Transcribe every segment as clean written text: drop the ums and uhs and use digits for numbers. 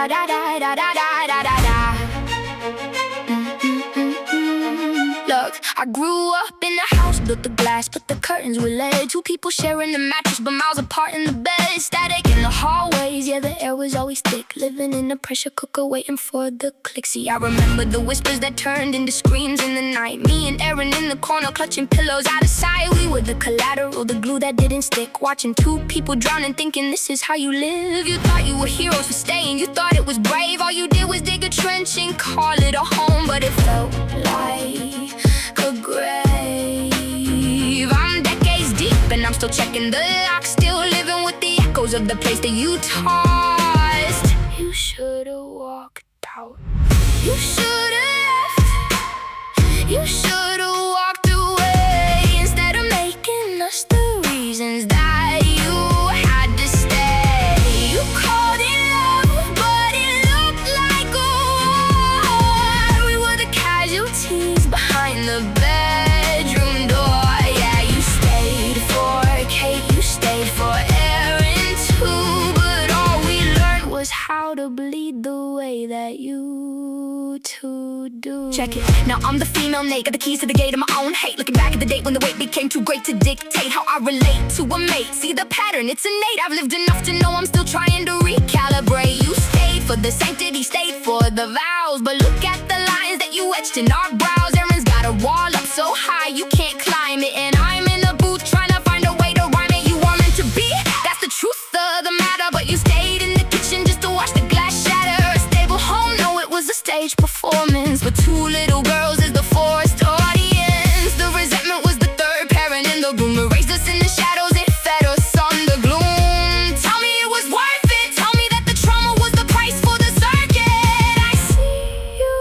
da da da da da da da da. Look, I grew up in a house built of glass, but the curtains were lead. Two people sharing the mattress, but miles apart in the bed. Static in the hallways, yeah, the air was always thick. Living in a pressure cooker, waiting for the click. See, I remember the whispers that turned into screams in the night. Me and Aaron in the corner, clutching pillows out of sight. We were the collateral, the glue that didn't stick. Watching two people drowning, thinking this is how you live. You thought you were heroes for staying, you thought it was brave. All you did was dig a trench and call it a home, but it felt like a grave. I'm decades deep and I'm still checking the lock, still living with the echoes of the place that you tossed. You should've walked out. You should've left. You should've walked away instead of making us the reasons that you had to stay. You called it love, but it looked like a war. We were the casualties behind the bedroom door. Yeah, you stayed for Kate, you stayed for Aaron too, but all we learned was how to bleed the way that you two do. Check it, now I'm the female Nate, got the keys to the gate of my own hate. Looking back at the date when the weight became too great to dictate how I relate to a mate. See the pattern, it's innate. I've lived enough to know I'm still trying to recalibrate. You stayed for the sanctity, stayed for the vows, but look at the lines that you etched in our brows. Aaron's got a wall up so high you can't climb it, and I'm in a booth trying to find a way to rhyme it. You were meant to be, that's the truth of the matter, but you stayed in the kitchen just to watch the glass shatter. A stable home, no, it was a stage performance, but two little girls is the forced audience. The resentment was the third parent in the room, erased us in the shadows, it fed us on the gloom. Tell me it was worth it, tell me that the trauma was the price for the circuit. I see you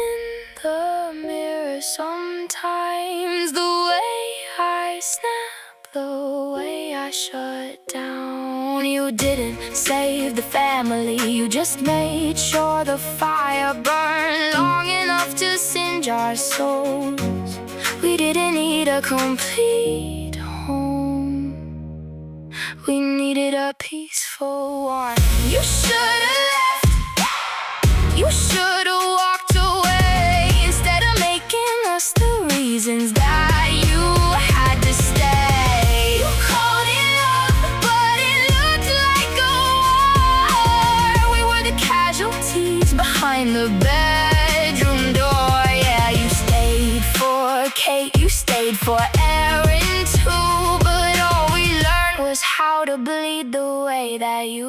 in the mirror sometimes, the way I snap, the way I shut down. You didn't save the family, you just made sure the fire burned long enough to singe our souls. We didn't need a complete home, we needed a peaceful one. You should've left, you should've walked away instead of making us the reasons that you had to stay. You called it love, but it looked like a war. We were the casualties behind the bedroom door. Yeah, you stayed for Kate, you stayed for Aaron too, but all we learned was how to bleed the way that you